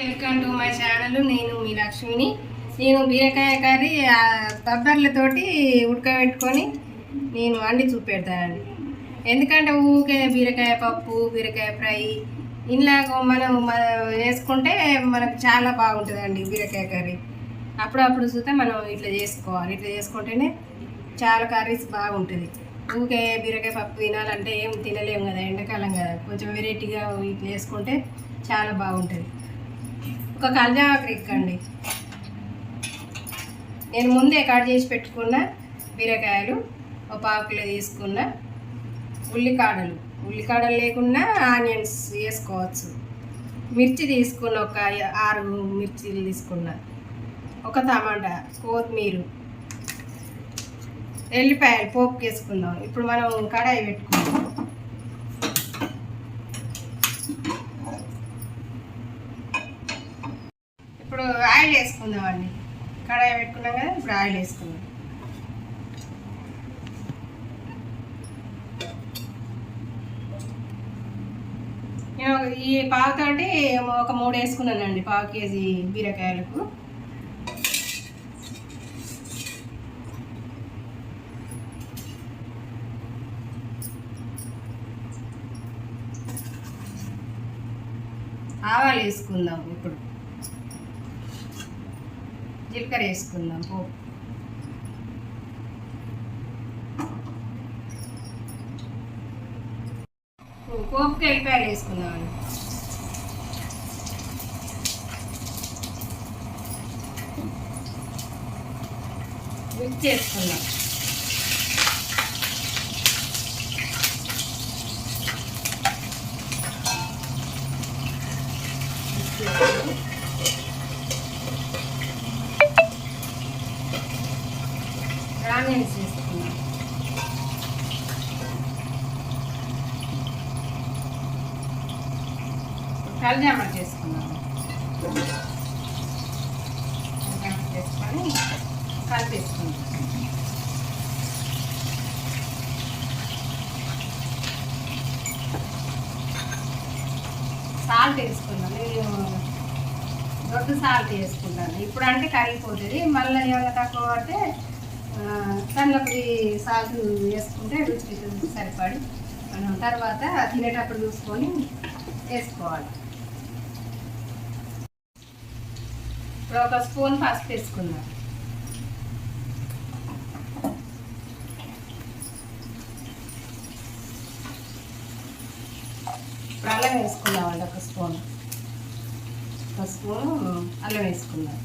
Welcome to my channel. నేను మీ లక్ష్మిని. నేను బీరకాయ కర్రీ బబ్బర్లతోటి ఉడకబెట్టుకొని నేను వండి చూపెడతానండి. ఎందుకంటే ఊరికే బీరకాయ పప్పు, బీరకాయ ఫ్రై ఇలా మనం వేసుకుంటే మనకు చాలా బాగుంటుందండి బీరకాయ కర్రీ. అప్పుడప్పుడు చూస్తే మనం ఇట్లా చేసుకోవాలి. ఇట్లా చేసుకుంటేనే చాలా కర్రీస్ బాగుంటుంది. ఊరికే బీరకాయ పప్పు తినాలంటే ఏం తినలేము కదా, ఎండాకాలం కదా. కొంచెం వెరైటీగా ఇట్లా చేసుకుంటే చాలా బాగుంటుంది. ఒక కల్జామాకు ఎక్కండి. నేను ముందే కట్ చేసి పెట్టుకున్న బీరకాయలు ఒక 1/2 కిలో తీసుకున్న. ఉల్లికాడలు లేకున్నా ఆనియన్స్ వేసుకోవచ్చు. మిర్చి తీసుకున్న ఒక 6 మిర్చీలు తీసుకున్న. ఒక టమాటా, కొత్తిమీర, ఎల్లిపాయలు పోపుకి వేసుకుందాం. ఇప్పుడు మనం కడాయి పెట్టుకుందాం. ఇప్పుడు ఆయిల్ వేసుకుందాం అండి. కడాయి పెట్టుకున్నాం కదా, ఇప్పుడు ఆయిల్ వేసుకుందాం. నేను ఈ పావుతోటి ఒక 3 వేసుకున్నానండి, 1/2 కేజీ బీరకాయలకు. ఆవాలు వేసుకుందాం. ఇప్పుడు జీలకర్ర వేసుకుందాం. పోపుకి ఎల్లిపాయలు వేసుకుందామండి. మిక్స్ చేసుకుందాం. ఆనియన్స్ వేసుకుందాం. కల్జామాకు చేసుకుందాం. చేసుకొని కలిపేసుకుందాం. సాల్ట్ వేసుకుందాం. నేను దొడ్డు సాల్ట్ వేసుకుంటాను. ఇప్పుడు అంటే కరిగిపోతుంది. మళ్ళీ ఏమైనా తక్కువ పడితే సన్నపది సాల్ట్ వేసుకుంటే రుచికి సరిపడి మనం తర్వాత తినేటప్పుడు చూసుకొని వేసుకోవాలి. ఇప్పుడు ఒక స్పూన్ పసుపు వేసుకుందాం. ఇప్పుడు అల్లం వేసుకుందామండి. ఒక స్పూన్ అల్లం వేసుకుందాం.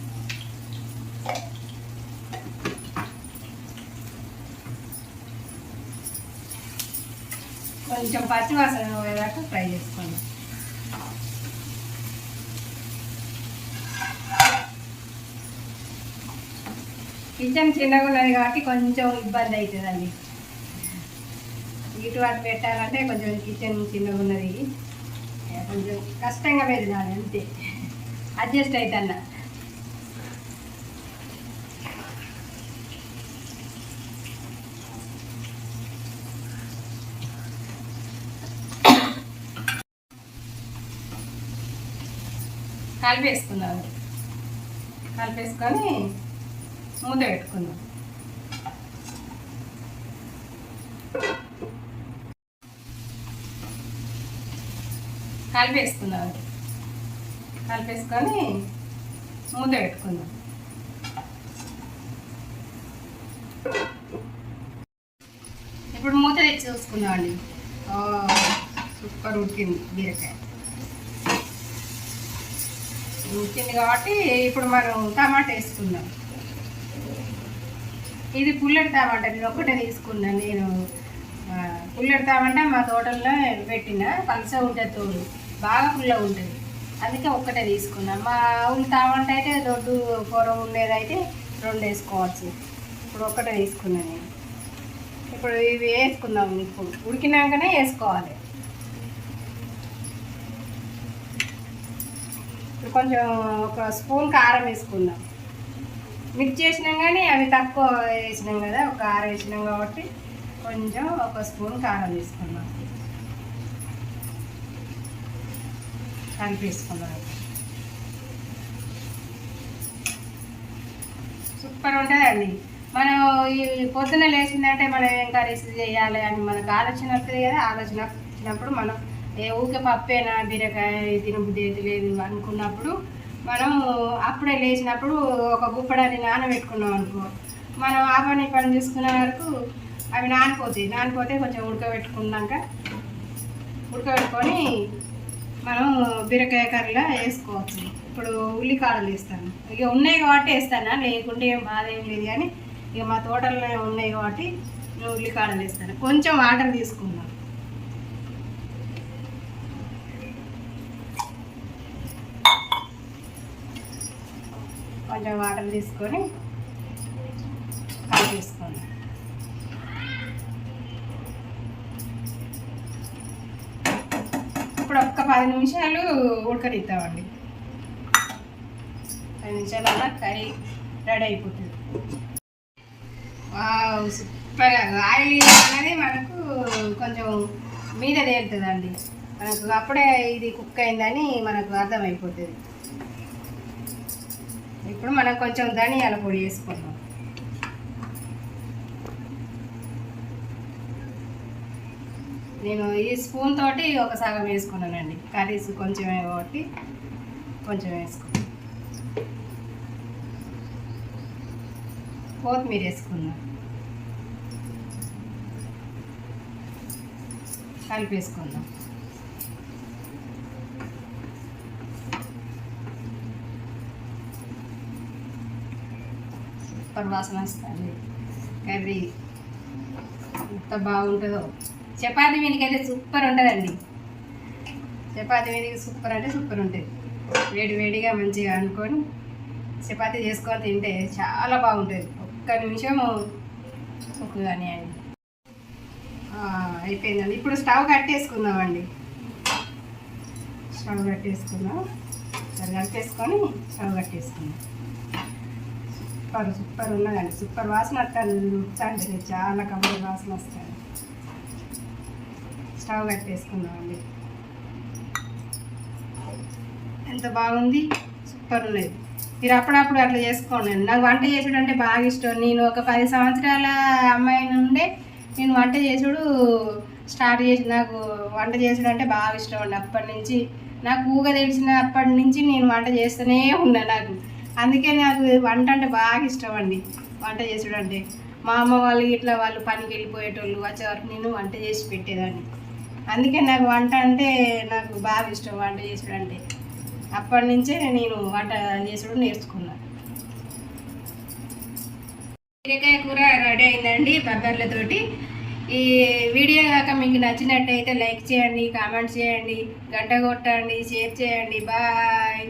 కొంచెం పచ్చివాసన పోయేదాకా ఫ్రై చేసుకోండి. కిచెన్ చిన్నగా ఉన్నది కాబట్టి కొంచెం ఇబ్బంది అవుతుందండి. ఇటువంటి పెట్టాలంటే కొంచెం కిచెన్ చిన్నగా ఉన్నది, కొంచెం కష్టంగా పెట్టాలి. అంతే, అడ్జస్ట్ అవుతాను. కలిపేసుకున్నాను. కలిపేసుకొని మూత పెట్టుకుందాం. కలిపేసుకున్నాను. కలిపేసుకొని మూత పెట్టుకుందాం. ఇప్పుడు మూత తెచ్చి చూసుకుందాం అండి. సూపర్ ఉడికింది బీరకాయ. ఉడికింది కాబట్టి ఇప్పుడు మనం టమాటా వేసుకుందాం. ఇది పుల్లటి టమాటా, నేను ఒక్కటే తీసుకున్నాను. నేను పుల్లటి టమాటా మా తోటల్లో పెట్టిన, పలస ఉంటుంది తోడు, బాగా పుల్లగా ఉంటుంది. అందుకే ఒక్కటే తీసుకున్నాను. మా ఊళ్ళో టమాటా అయితే దొడ్డు కూర ఉండేదైతే 2 వేసుకోవచ్చు. ఇప్పుడు ఒక్కటే తీసుకున్నాను నేను. ఇప్పుడు ఇవి వేసుకుందాం. ఇప్పుడు ఉడికినాకనే వేసుకోవాలి. కొంచెం ఒక స్పూన్ కారం వేసుకుందాం. మిక్స్ చేసినాం కానీ అవి తక్కువ వేసినాం కదా, ఒక 6 వేసినాం కాబట్టి కొంచెం ఒక స్పూన్ కారం వేసుకుందాం. కలిపేసుకున్నాం. సూపర్ ఉంటుందండి. మనం ఈ పొద్దున్న లేచిందంటే మనం ఏం కర్రీస్ చేయాలి అని మనకు ఆలోచన వస్తుంది కదా. ఆలోచన వచ్చినప్పుడు మనం ఊరికే పప్పేనా బీరకాయ తినబుద్ధి అయితే లేదు అనుకున్నప్పుడు మనం అప్పుడే లేచినప్పుడు ఒక గుప్పడాన్ని నానబెట్టుకున్నాం అనుకో, మనం ఆ పని చూసుకునే వరకు అవి నానిపోతే కొంచెం ఉడకబెట్టుకొని మనం బీరకాయ కర్రీలో వేసుకోవచ్చు. ఇప్పుడు ఉల్లికాడలు వేస్తాను, ఇక ఉన్నాయి కాబట్టి వేస్తాను, లేకుంటే ఏం బాధ ఏం లేదు. కానీ ఇక మా తోటల్లో ఉన్నాయి కాబట్టి నేను ఉల్లికాడలు వేస్తాను. కొంచెం వాటర్ తీసుకుందాం. కొంచెం వాటర్ తీసుకొని కలిపేసుకోండి. ఇప్పుడు ఒక్క 10 నిమిషాలు ఉడకనిద్దామండి. 10 నిమిషాలన్నా కర్రీ రెడీ అయిపోతుంది. సూపర్గా ఆయిల్ అనేది మనకు కొంచెం మీద తేలుతుందండి. మనకు అప్పుడే ఇది కుక్ అయిందని మనకు అర్థమైపోతుంది. ఇప్పుడు మనం కొంచెం ధనియాల పొడి వేసుకుందాం. నేను ఈ స్పూన్ తోటి ఒక సగం వేసుకున్నానండి. కర్రీస్ కొంచెమే కాబట్టి కొంచెం వేసుకున్నాను. కొత్తిమీర వేసుకుందాం, కలిపేసుకుందాం. సూపర్ వాసన వస్తుంది. కర్రీ ఎంత బాగుంటుందో. చపాతీ మీదకైతే సూపర్ ఉంటుందండి. చపాతీ మీదకి సూపర్ అంటే సూపర్ ఉంటుంది. వేడిగా మంచిగా అనుకొని చపాతీ చేసుకొని తింటే చాలా బాగుంటుంది. ఒక్క నిమిషం కుక్ కానివ్వండి. అయిపోయిందండి. ఇప్పుడు స్టవ్ కట్టేసుకుందామండి. స్టవ్ కట్టేసుకుందాం. కలిపేసుకొని స్టవ్ కట్టేసుకుందాం. సూపర్ ఉన్నదండి. సూపర్ వాసన వస్తుంది. చాలా కమ్మటి వాసన వస్తుంది. స్టవ్ కట్టేసుకుందామండి. ఎంత బాగుంది, సూపర్ ఉన్నది. మీరు అప్పుడప్పుడు అట్లా చేసుకోండి. నాకు వంట చేసుడు అంటే బాగా ఇష్టం. నేను ఒక 10 సంవత్సరాల అమ్మాయి నుండే నేను వంట చేసుడు స్టార్ట్ చేసి, నాకు వంట చేసుడు అంటే బాగా ఇష్టం అండి. అప్పటి నుంచి నాకు ఊగ తెలిసినప్పటి నుంచి నేను వంట చేస్తూనే ఉన్నా. అందుకే నాకు వంట అంటే బాగా ఇష్టం అండి. వంట చేసుడు అంటే మా అమ్మ వాళ్ళు ఇట్లా వాళ్ళు పనికి వెళ్ళిపోయేటోళ్ళు వచ్చే వరకు నేను వంట చేసి పెట్టేదాన్ని. అందుకే నాకు వంట అంటే నాకు బాగా ఇష్టం. వంట చేసుడు అంటే అప్పటి నుంచే నేను వంట చేసుడు నేర్చుకున్నాను. బీరకాయ కూర రెడీ అయిందండి బబ్బర్లతోటి. ఈ వీడియో కాక మీకు నచ్చినట్టయితే లైక్ చేయండి, కామెంట్ చేయండి, గంట కొట్టండి, షేర్ చేయండి. బాయ్.